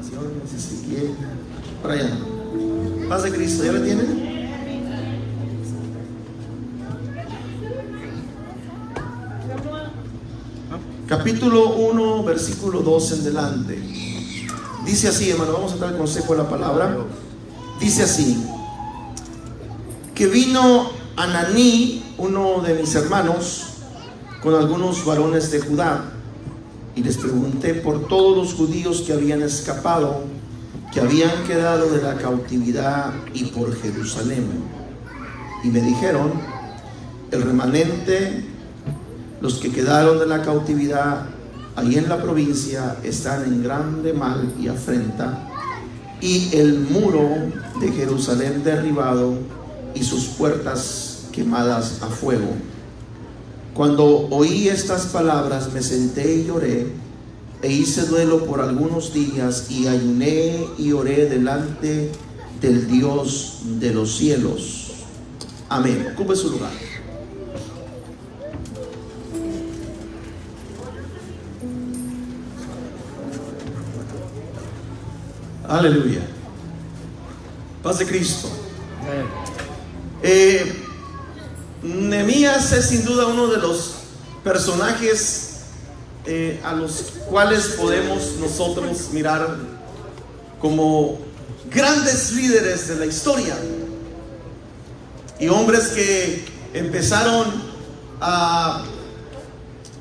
Lamentaciones, Ezequiel, para allá. Paz de Cristo, ¿ya la tienen? Capítulo 1, versículo 2 en delante. Dice así, hermano, vamos a entrar al consejo de la palabra. Dice así: que vino Ananí, uno de mis hermanos, con algunos varones de Judá, y les pregunté por todos los judíos que habían escapado, que habían quedado de la cautividad, y por Jerusalén. Y me dijeron: el remanente, los que quedaron de la cautividad ahí en la provincia, están en grande mal y afrenta, y el muro de Jerusalén derribado y sus puertas quemadas a fuego. Cuando oí estas palabras, me senté y lloré, e hice duelo por algunos días, y ayuné y oré delante del Dios de los cielos. Amén. Ocupe su lugar. Aleluya. Paz de Cristo. Nehemías es sin duda uno de los personajes a los cuales podemos nosotros mirar como grandes líderes de la historia, y hombres que empezaron a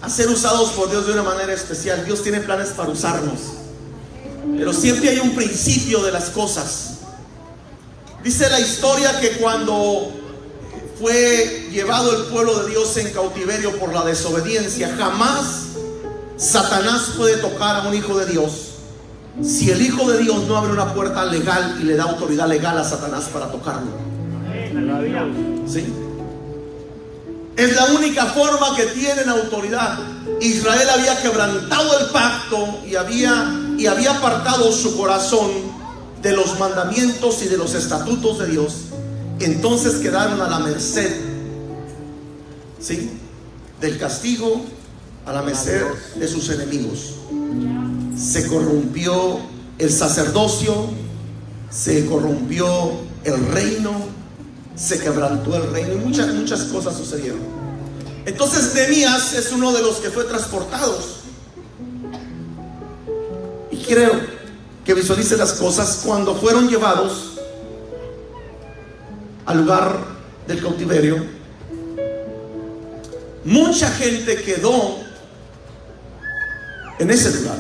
ser usados por Dios de una manera especial. Dios tiene planes para usarnos, pero siempre hay un principio de las cosas. Dice la historia que cuando fue llevado el pueblo de Dios en cautiverio por la desobediencia, jamás Satanás puede tocar a un hijo de Dios si el hijo de Dios no abre una puerta legal y le da autoridad legal a Satanás para tocarlo. ¿Sí? Es la única forma que tienen autoridad. Israel había quebrantado el pacto y había apartado su corazón de los mandamientos y de los estatutos de Dios. Entonces quedaron a la merced, ¿sí?, del castigo, a la merced de sus enemigos. Se corrompió el sacerdocio, se corrompió el reino, se quebrantó el reino, y muchas cosas sucedieron. Entonces Nehemías es uno de los que fue transportados. Y quiero que visualice las cosas. Cuando fueron llevados al lugar del cautiverio, mucha gente quedó en ese lugar.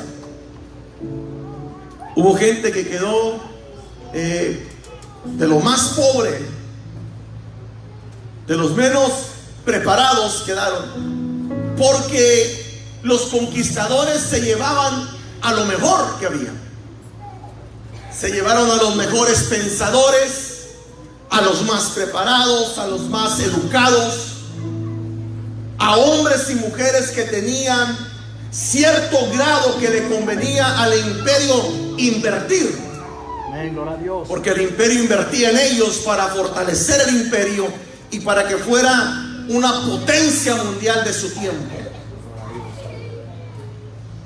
Hubo gente que quedó de lo más pobre, de los menos preparados quedaron, porque los conquistadores se llevaban a lo mejor que había. Se llevaron a los mejores pensadores, a los más preparados, a los más educados, a hombres y mujeres que tenían cierto grado que le convenía al imperio invertir. Amén, gloria a Dios. Porque el imperio invertía en ellos para fortalecer el imperio y para que fuera una potencia mundial de su tiempo.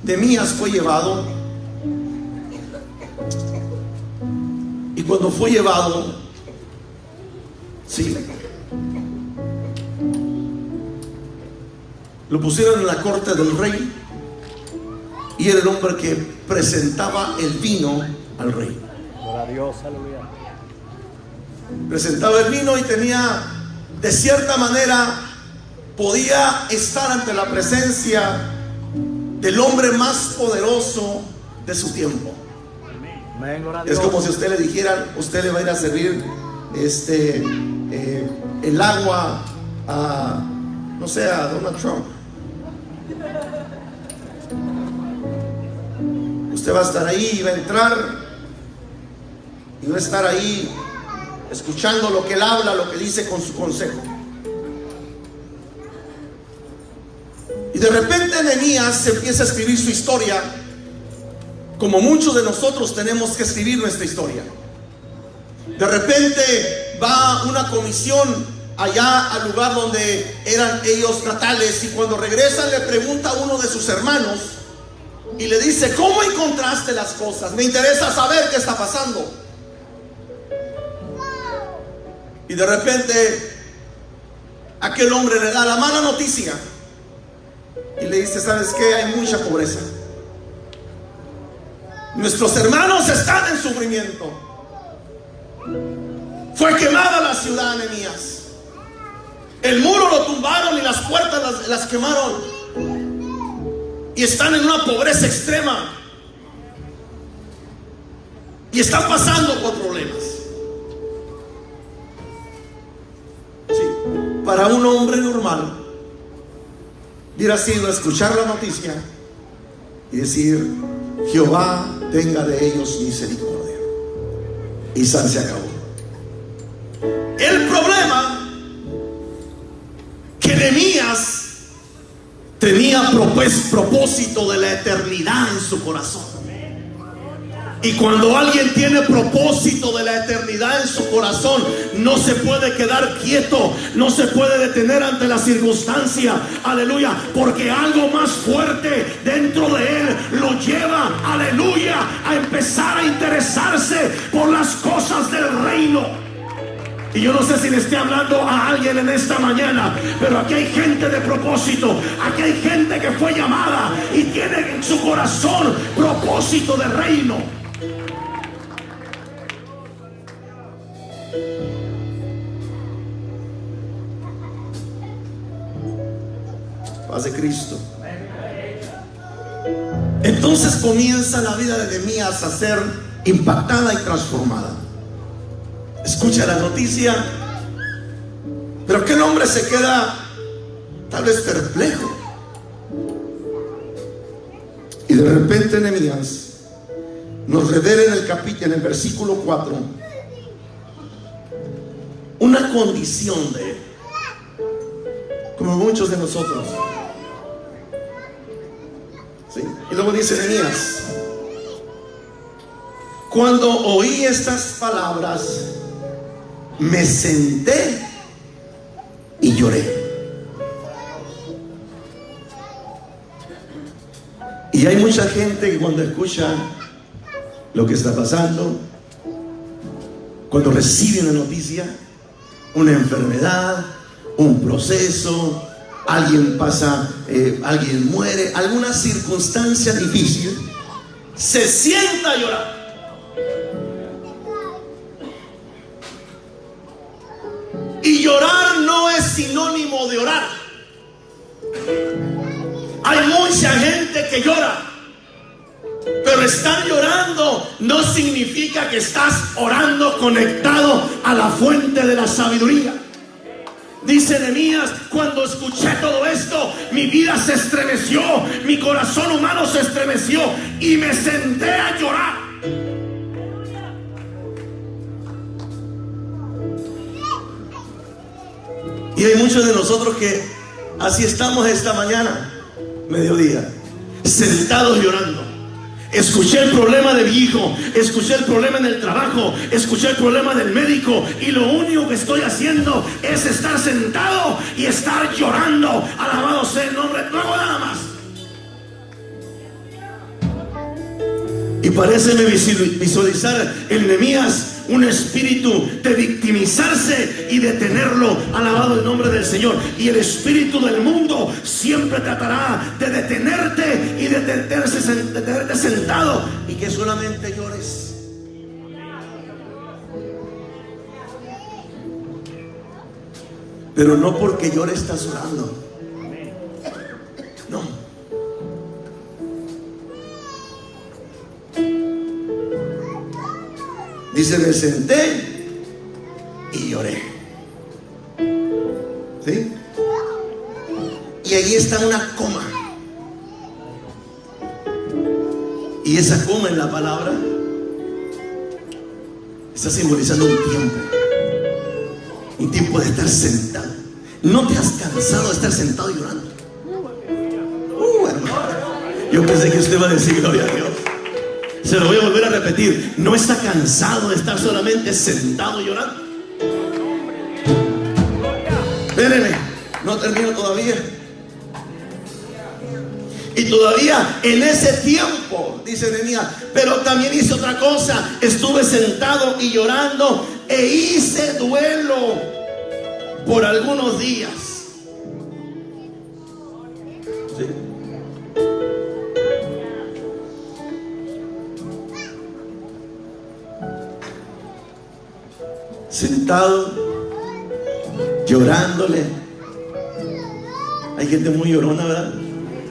Nehemías fue llevado, y cuando fue llevado, sí, lo pusieron en la corte del rey, y era el hombre que presentaba el vino al rey. Gloria a Dios, aleluya. Presentaba el vino y tenía, de cierta manera, podía estar ante la presencia del hombre más poderoso de su tiempo. Amén, gloria a Dios. Es como si usted le dijeran: usted le va a ir a servir el agua a, no sé, a Donald Trump. Usted va a estar ahí y va a entrar y va a estar ahí escuchando lo que él habla, lo que dice con su consejo. Y de repente Nehemías empieza a escribir su historia, como muchos de nosotros tenemos que escribir nuestra historia. De repente va una comisión allá al lugar donde eran ellos natales, y cuando regresan le pregunta a uno de sus hermanos y le dice: ¿cómo encontraste las cosas? Me interesa saber qué está pasando. Y de repente aquel hombre le da la mala noticia y le dice: ¿sabes qué? Hay mucha pobreza. Nuestros hermanos están en sufrimiento. Fue quemada la ciudad, Nehemías. El muro lo tumbaron y las puertas las quemaron. Y están en una pobreza extrema. Y están pasando por problemas. Sí, para un hombre normal hubiera sido escuchar la noticia y decir: Jehová tenga de ellos misericordia. Y se acabó. El problema que Nehemías tenía propósito de la eternidad en su corazón. Y cuando alguien tiene propósito de la eternidad en su corazón, no se puede quedar quieto, no se puede detener ante la circunstancia, aleluya, porque algo más fuerte dentro de él lo lleva, aleluya, a empezar a interesarse por las cosas del reino. Y yo no sé si le esté hablando a alguien en esta mañana, pero aquí hay gente de propósito, aquí hay gente que fue llamada y tiene en su corazón propósito de reino. Paz de Cristo. Entonces comienza la vida de Nehemías a ser impactada y transformada. Escucha la noticia, pero aquel hombre se queda tal vez perplejo. Y de repente Nehemías nos revela en el versículo 4 una condición de él, como muchos de nosotros. ¿Sí? Y luego dice Nehemías: cuando oí estas palabras, me senté y lloré. Y hay mucha gente que cuando escucha lo que está pasando, cuando recibe una noticia, una enfermedad, un proceso, alguien pasa, alguien muere, alguna circunstancia difícil, se sienta a llorar. Y llorar no es sinónimo de orar. Hay mucha gente que llora, pero estar llorando no significa que estás orando conectado a la fuente de la sabiduría. Dice Nehemías: cuando escuché todo esto, mi vida se estremeció, mi corazón humano se estremeció y me senté a llorar. Y hay muchos de nosotros que así estamos esta mañana, mediodía, sentados llorando. Escuché el problema de mi hijo, escuché el problema en el trabajo, escuché el problema del médico, y lo único que estoy haciendo es estar sentado y estar llorando. Alabado sea el nombre, no hago nada más. Y paréceme visualizar en Nehemías un espíritu de victimizarse y de tenerlo. Alabado el nombre del Señor. Y el espíritu del mundo siempre tratará de detenerte y de tenerte sentado y que solamente llores. Pero no porque llores estás orando. No. Dice: me senté y lloré. ¿Sí? Y allí está una coma. Y esa coma en la palabra está simbolizando un tiempo. Un tiempo de estar sentado. ¿No te has cansado de estar sentado y llorando? Hermano, yo pensé que usted iba a decir gloria a Dios. Se lo voy a volver a repetir: ¿no está cansado de estar solamente sentado llorando? Espérenme, no termino todavía. Y Y todavía en ese tiempo, dice Nehemías, pero también hice otra cosa. Estuve sentado y llorando e hice duelo por algunos días. ¿Sí? Sentado, llorándole. Hay gente muy llorona, ¿verdad?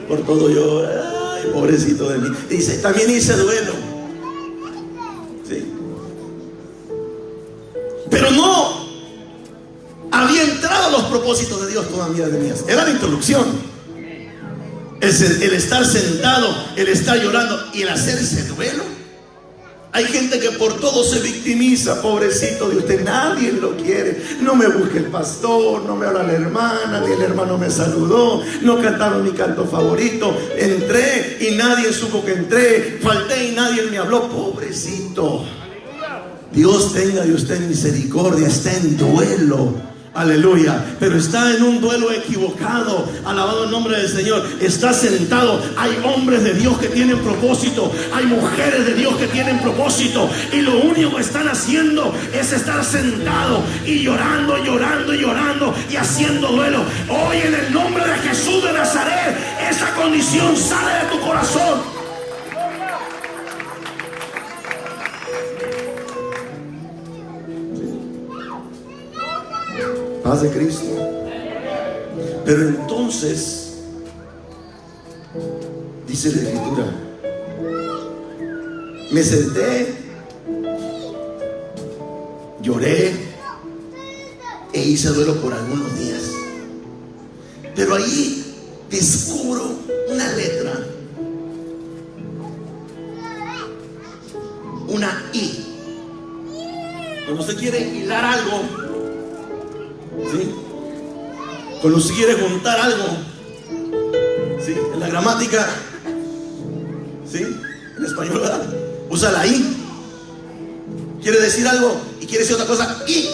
Por todo yo, ay, pobrecito de mí. Dice, también hice duelo. ¿Sí? Pero no había entrado los propósitos de Dios todavía de Nehemías. Era la introducción. El estar sentado, el estar llorando y el hacerse duelo. Hay gente que por todo se victimiza. Pobrecito de usted, nadie lo quiere. No me busque el pastor, no me habla la hermana, ni el hermano me saludó, no cantaron mi canto favorito. Entré y nadie supo que entré, falté y nadie me habló. Pobrecito. Dios tenga de usted misericordia. Está en duelo. Aleluya, pero está en un duelo equivocado. Alabado el nombre del Señor. Está sentado. Hay hombres de Dios que tienen propósito, hay mujeres de Dios que tienen propósito, y lo único que están haciendo es estar sentado y llorando, llorando y llorando y haciendo duelo. Hoy en el nombre de Jesús de Nazaret, esa condición sale de tu corazón. Paz de Cristo. Pero entonces dice la Escritura, me senté, lloré e hice duelo por algunos días. Pero ahí descubro una letra, una I. Cuando usted quiere hilar algo, ¿sí? Cuando usted quiere juntar algo, ¿sí? En la gramática, ¿sí? En español, ¿verdad? Usa la I. Quiere decir algo y quiere decir otra cosa, I.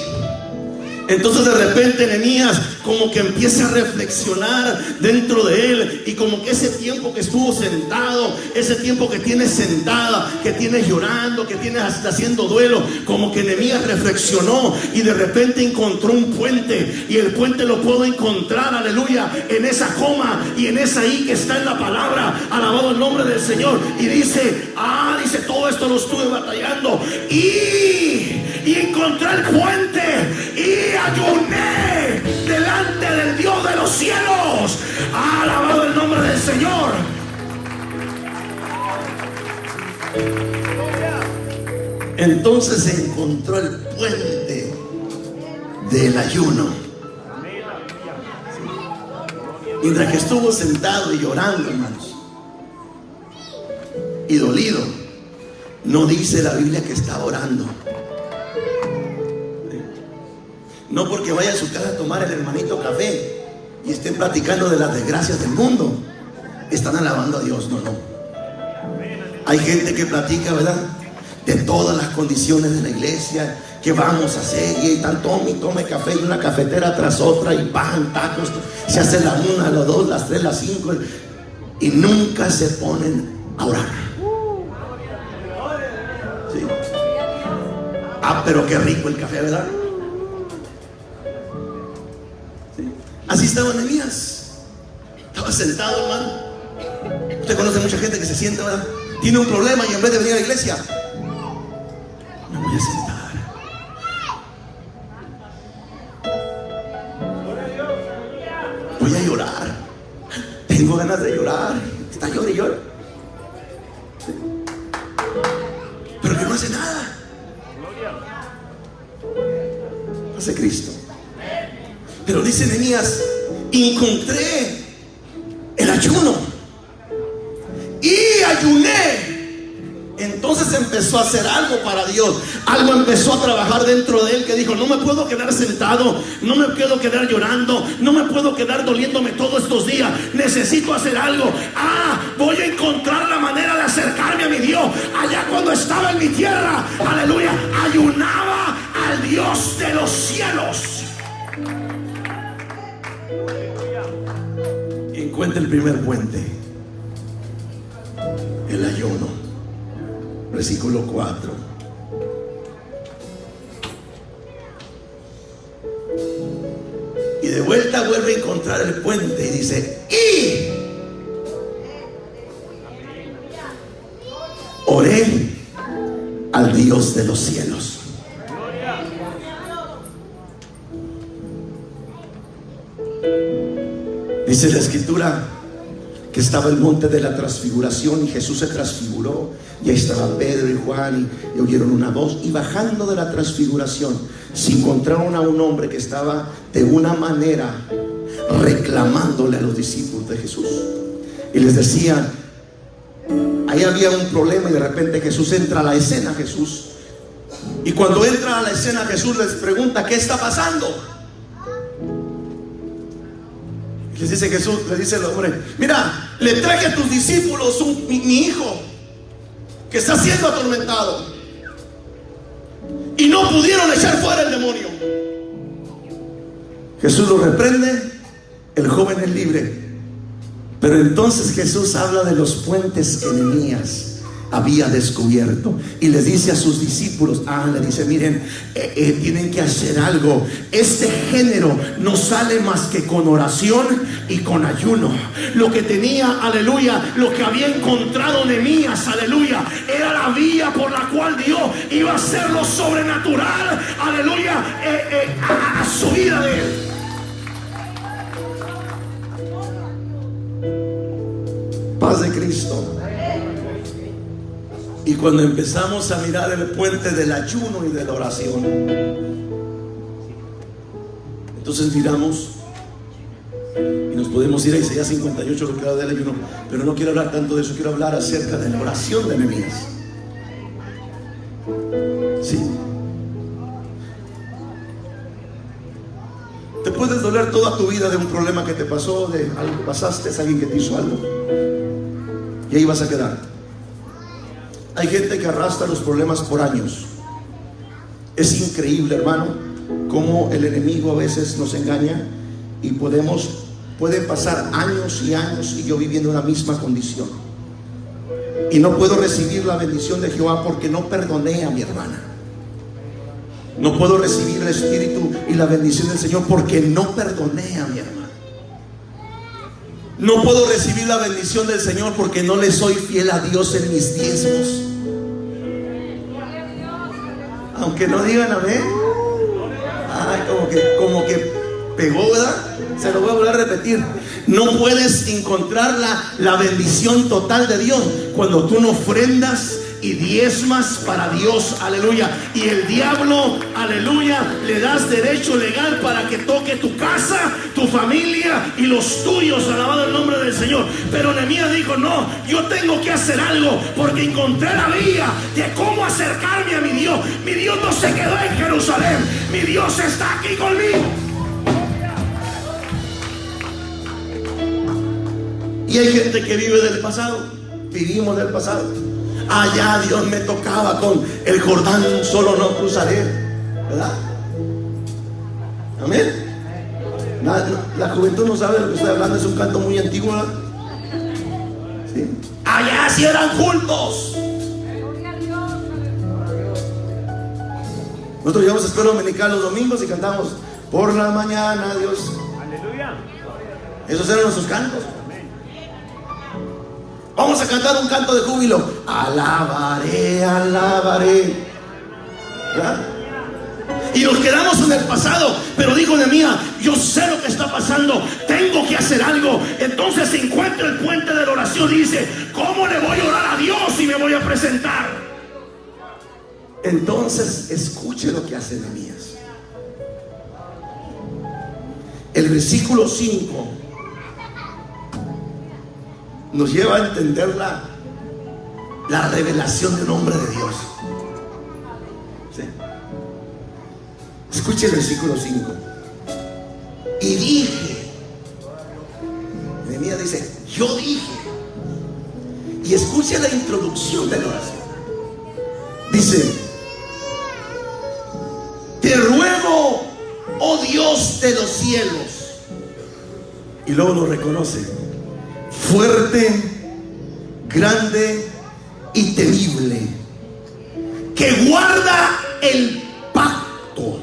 Entonces de repente Nehemías como que empieza a reflexionar dentro de él, y como que ese tiempo que estuvo sentado, ese tiempo que tienes sentada, que tienes llorando, que tienes hasta haciendo duelo, como que Nehemías reflexionó y de repente encontró un puente, y el puente lo puedo encontrar, aleluya, en esa coma y en esa I que está en la palabra. Alabado el nombre del Señor. Y dice, dice, todo esto lo estuve batallando y encontré el puente y ayuné delante del Dios de los cielos. Alabado el nombre del Señor. Entonces se encontró el puente del ayuno. Mientras que estuvo sentado y llorando, hermanos, y dolido, no dice la Biblia que estaba orando. No porque vaya a su casa a tomar el hermanito café y estén platicando de las desgracias del mundo, están alabando a Dios. No. Hay gente que platica, ¿verdad?, de todas las condiciones de la iglesia, que vamos a hacer, y están tome café, y una cafetera tras otra, y pan, tacos, se hace la 1, la 2, las 3, las 5, y nunca se ponen a orar. ¿Sí? Pero qué rico el café, ¿verdad? Así estaba Nehemías. Estaba sentado, hermano. Usted conoce mucha gente que se sienta, ¿verdad? Tiene un problema y en vez de venir a la iglesia, me voy a sentar. Voy a llorar. Tengo ganas de llorar. Está llorando y llora. ¿Sí? Pero que no hace nada. Hace Cristo. Pero dice Nehemías, encontré el ayuno y ayuné. Entonces empezó a hacer algo para Dios. Algo empezó a trabajar dentro de él, que dijo, no me puedo quedar sentado, no me puedo quedar llorando, no me puedo quedar doliéndome todos estos días. Necesito hacer algo. Voy a encontrar la manera de acercarme a mi Dios. Allá cuando estaba en mi tierra, aleluya, ayunaba al Dios de los cielos. Encuentra el primer puente. versículo 4. Y de vuelta vuelve a encontrar el puente y dice: y oré al Dios de los cielos. Dice la escritura que estaba el monte de la transfiguración y Jesús se transfiguró, y ahí estaba Pedro y Juan y oyeron una voz, y bajando de la transfiguración se encontraron a un hombre que estaba de una manera reclamándole a los discípulos de Jesús y les decía, ahí había un problema, y de repente Jesús entra a la escena. Y cuando entra a la escena Jesús les pregunta: ¿qué está pasando? Les dice Jesús, les dice el hombre: mira, le traje a tus discípulos mi hijo que está siendo atormentado, y no pudieron echar fuera el demonio. Jesús lo reprende, el joven es libre. Pero entonces Jesús habla de los puentes que Nehemías había descubierto y les dice a sus discípulos, le dice: miren, tienen que hacer algo. Este género no sale más que con oración y con ayuno. Lo que tenía, aleluya, lo que había encontrado Nehemías, aleluya, era la vía por la cual Dios iba a hacer lo sobrenatural, aleluya, a su vida de él. Paz de Cristo. Y cuando empezamos a mirar el puente del ayuno y de la oración, entonces miramos y nos podemos ir a Isaías 58, lo que habla del ayuno, pero no quiero hablar tanto de eso. Quiero hablar acerca de la oración de Nehemías. Sí. Te puedes doler toda tu vida de un problema que te pasó, de algo que pasaste, es alguien que te hizo algo, y ahí vas a quedar. Hay gente que arrastra los problemas por años. Es increíble, hermano, cómo el enemigo a veces nos engaña y pueden pasar años y años y yo viviendo en la misma condición. Y no puedo recibir la bendición de Jehová porque no perdoné a mi hermana. No puedo recibir el Espíritu y la bendición del Señor porque no perdoné a mi hermana. No puedo recibir la bendición del Señor porque no le soy fiel a Dios en mis diezmos. Aunque no digan amén. Ay, como que pegó, ¿verdad? Se lo voy a volver a repetir. No puedes encontrar la bendición total de Dios cuando tú no ofrendas y diezmas para Dios, aleluya. Y el diablo, aleluya, le das derecho legal para que toque tu casa, tu familia y los tuyos, alabado el nombre del Señor. Pero Nehemías dijo: no, yo tengo que hacer algo porque encontré la vía de cómo acercarme a mi Dios. Mi Dios no se quedó en Jerusalén, mi Dios está aquí conmigo. Y hay gente que vive del pasado. Vivimos del pasado. Allá Dios me tocaba con el Jordán, solo no cruzaré, ¿verdad? Amén. La juventud no sabe de lo que estoy hablando. Es un canto muy antiguo, ¿verdad? ¿Sí? Allá sí eran cultos. Nosotros llevamos escuela dominical los domingos y cantamos: por la mañana Dios. Aleluya. Esos eran nuestros cantos. Vamos a cantar un canto de júbilo: alabaré, alabaré, ¿verdad? Y nos quedamos en el pasado. Pero dijo Nehemías: yo sé lo que está pasando, tengo que hacer algo. Entonces se encuentra el puente de la oración y dice: ¿cómo le voy a orar a Dios y me voy a presentar? Entonces escuche lo que hace Nehemías. El versículo 5 nos lleva a entender la revelación de un hombre de Dios. ¿Sí? Escuche el versículo 5. Y dije, Nehemías dice: yo dije. Y escuche la introducción de la oración. Dice: te ruego, oh Dios de los cielos. Y luego lo reconoce: fuerte, grande y temible que guarda el pacto.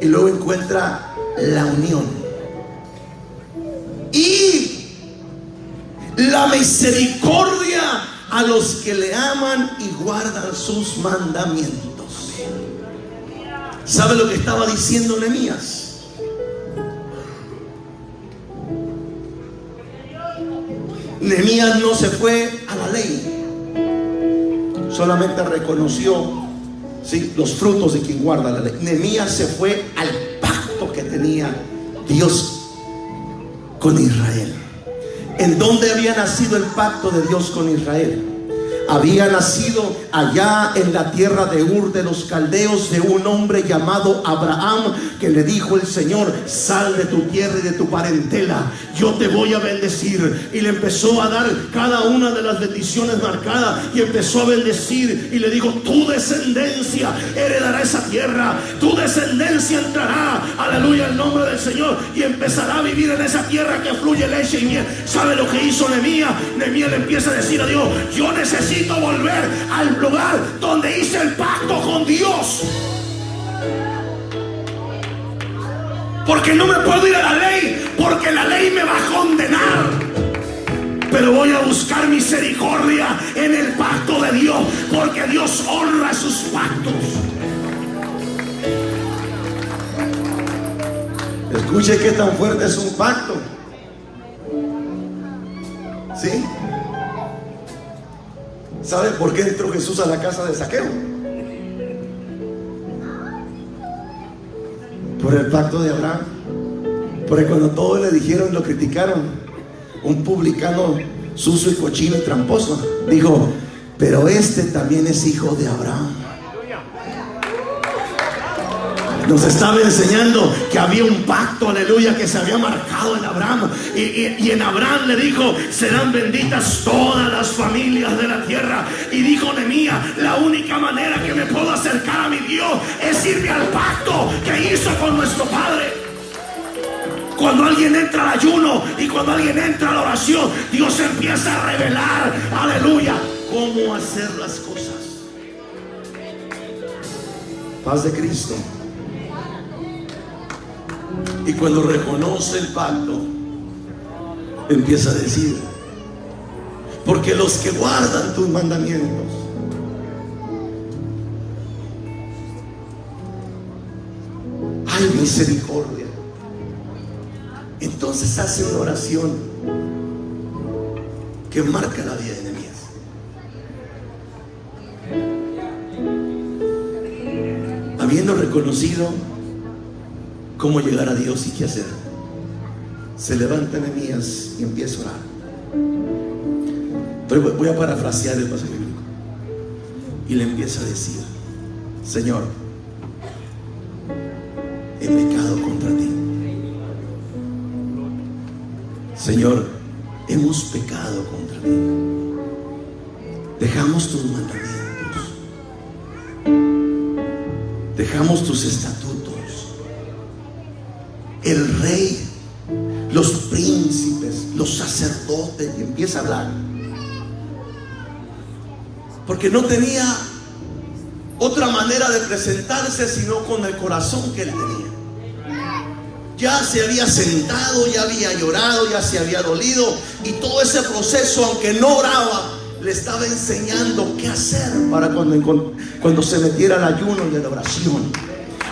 Y luego encuentra la unión y la misericordia a los que le aman y guardan sus mandamientos. ¿Sabe lo que estaba diciendo Nehemías? Nehemías no se fue a la ley, solamente reconoció, ¿sí?, los frutos de quien guarda la ley. Nehemías se fue al pacto que tenía Dios con Israel. ¿En dónde había nacido el pacto de Dios con Israel? Había nacido allá en la tierra de Ur de los Caldeos, de un hombre llamado Abraham, que le dijo el Señor: sal de tu tierra y de tu parentela, yo te voy a bendecir. Y le empezó a dar cada una de las bendiciones marcadas, y empezó a bendecir, y le dijo: tu descendencia heredará esa tierra, tu descendencia entrará, aleluya, el nombre del Señor, y empezará a vivir en esa tierra que fluye leche y miel. ¿Sabe lo que hizo Nehemías? Nehemías le empieza a decir a Dios: yo necesito volver al lugar donde hice el pacto con Dios, porque no me puedo ir a la ley, porque la ley me va a condenar, pero voy a buscar misericordia en el pacto de Dios, porque Dios honra sus pactos. Escuche qué tan fuerte es un pacto. ¿Sí? ¿Sabe por qué entró Jesús a la casa de Zaqueo? Por el pacto de Abraham. Porque cuando todos le dijeron, lo criticaron, un publicano sucio y cochino y tramposo, dijo: pero este también es hijo de Abraham. Nos estaba enseñando que había un pacto, aleluya, que se había marcado en Abraham. Y en Abraham le dijo: serán benditas todas las familias de la tierra. Y dijo Nehemías: la única manera que me puedo acercar a mi Dios es irme al pacto que hizo con nuestro Padre. Cuando alguien entra al ayuno y cuando alguien entra a la oración, Dios empieza a revelar, aleluya, cómo hacer las cosas. Paz de Cristo. Y cuando reconoce el pacto, empieza a decir: porque los que guardan tus mandamientos, hay misericordia. Entonces hace una oración que marca la vida de Nehemías. Habiendo reconocido cómo llegar a Dios y qué hacer, se levanta Nehemías y empieza a orar. Pero voy a parafrasear el pasaje bíblico. Y le empieza a decir: Señor, he pecado contra ti. Señor, hemos pecado contra ti. Dejamos tus mandamientos, dejamos tus estatutos. El rey, los príncipes, los sacerdotes, y empieza a hablar, porque no tenía otra manera de presentarse sino con el corazón que él tenía. Ya se había sentado, ya había llorado, ya se había dolido, y todo ese proceso, aunque no oraba, le estaba enseñando qué hacer para cuando se metiera al ayuno y a la oración.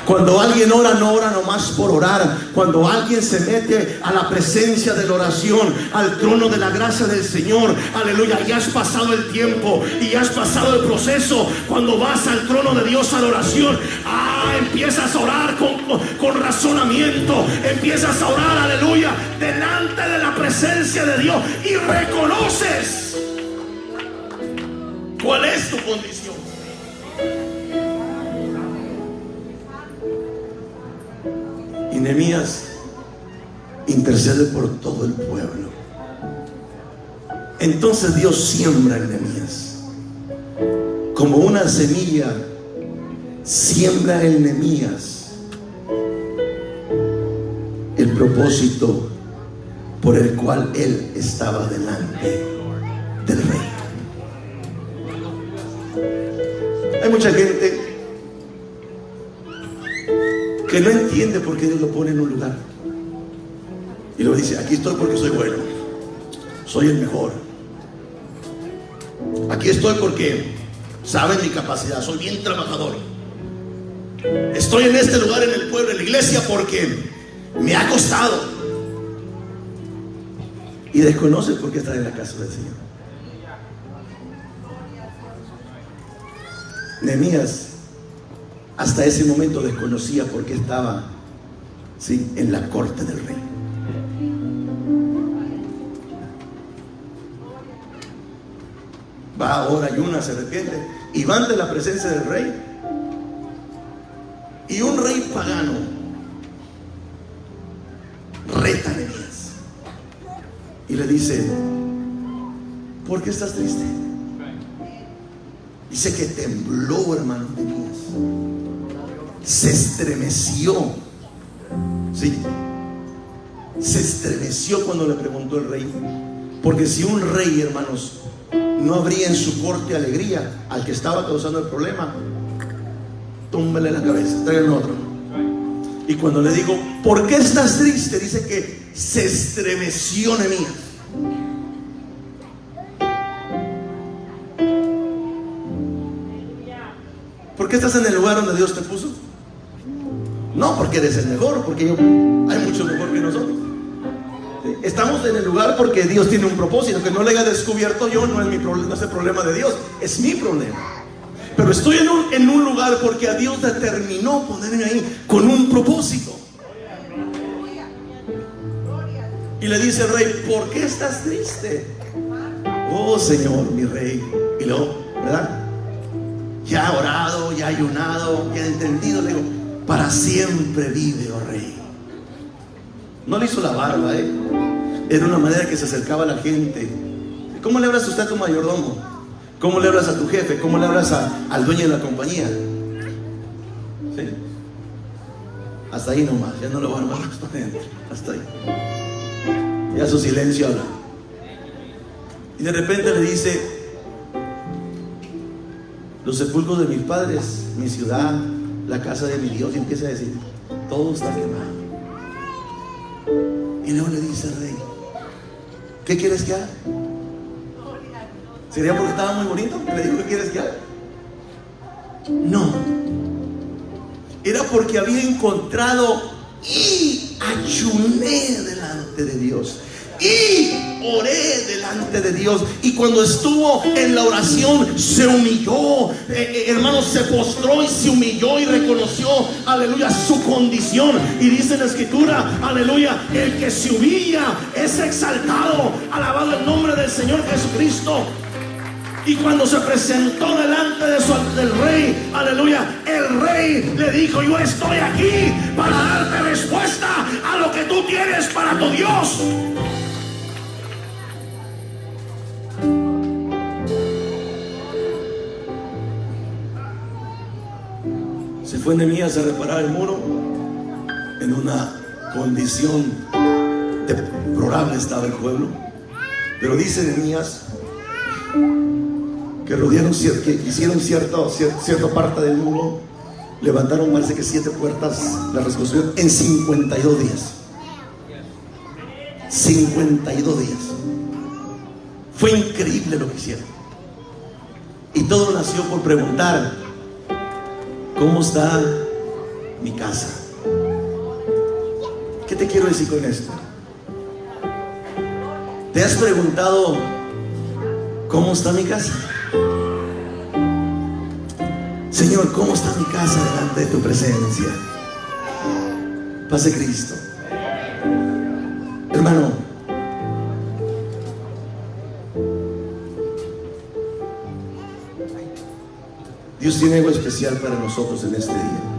Cuando alguien ora, no ora nomás por orar. Cuando alguien se mete a la presencia de la oración, al trono de la gracia del Señor, aleluya, ya has pasado el tiempo y ya has pasado el proceso. Cuando vas al trono de Dios a la oración, empiezas a orar con razonamiento, empiezas a orar, aleluya, delante de la presencia de Dios, y reconoces cuál es tu condición. Y Nehemías intercede por todo el pueblo. Entonces Dios siembra en Nehemías, como una semilla, siembra en Nehemías el propósito por el cual él estaba delante del rey. Hay mucha gente que no entiende por qué Dios lo pone en un lugar. Y luego dice, aquí estoy porque soy bueno, soy el mejor. Aquí estoy porque saben mi capacidad, soy bien trabajador. Estoy en este lugar, en el pueblo, en la iglesia, porque me ha costado. Y desconoce por qué está en la casa del Señor. Nehemías hasta ese momento desconocía por qué estaba, ¿sí?, en la corte del rey. Va ahora, ayuna, se arrepiente y va ante la presencia del rey. Y un rey pagano reta a Nehemías y le dice, ¿por qué estás triste? Dice que tembló, hermano Nehemías, se estremeció, ¿sí? Se estremeció cuando le preguntó el rey, porque si un rey, hermanos, no habría en su corte alegría al que estaba causando el problema, túmbele la cabeza, traigan otro. Y cuando le digo, ¿por qué estás triste?, dice que se estremeció Nehemías. ¿Por qué estás en el lugar donde Dios te puso? No porque eres el mejor, porque hay mucho mejor que nosotros. Estamos en el lugar porque Dios tiene un propósito. Que no le haya descubierto yo no es mi problema, no es el problema de Dios, es mi problema. Pero estoy en un lugar porque a Dios determinó ponerme ahí con un propósito. Y le dice el rey, ¿por qué estás triste? Oh Señor, mi rey. Y luego, ¿verdad? Ya ha orado, ya ha ayunado, ya ha entendido. Le digo, para siempre vive, oh rey. No le hizo la barba, Era una manera que se acercaba a la gente. ¿Cómo le hablas usted a tu mayordomo? ¿Cómo le hablas a tu jefe? ¿Cómo le hablas al dueño de la compañía? ¿Sí? Hasta ahí nomás, ya no lo van a hablar hasta adentro. Hasta ahí. Ya su silencio habla. Y de repente le dice, los sepulcros de mis padres, mi ciudad, la casa de mi Dios, y empieza a decir, todo está quemado. Y luego le dice al rey, ¿qué quieres que haga? ¿Sería porque estaba muy bonito? Le dijo, ¿qué quieres que haga? No. Era porque había encontrado y ayuné delante de Dios. Y oré delante de Dios. Y cuando estuvo en la oración se humilló, hermanos, se postró y se humilló y reconoció, aleluya, su condición. Y dice la escritura, aleluya, el que se humilla es exaltado. Alabado el nombre del Señor Jesucristo. Y cuando se presentó delante del rey, aleluya, el rey le dijo, yo estoy aquí para darte respuesta a lo que tú tienes para tu Dios. Se fue Nehemías a reparar el muro. En una condición deplorable estaba el pueblo. Pero dice Nehemías que rodearon, que hicieron cierta parte del muro, levantaron, parece que 7 puertas, las reconstruyeron en 52 días. 52 días. Fue increíble lo que hicieron. Y todo nació por preguntar, ¿cómo está mi casa? ¿Qué te quiero decir con esto? ¿Te has preguntado cómo está mi casa? Señor, ¿cómo está mi casa delante de tu presencia? Paz de Cristo. Hermano, Dios tiene algo especial para nosotros en este día.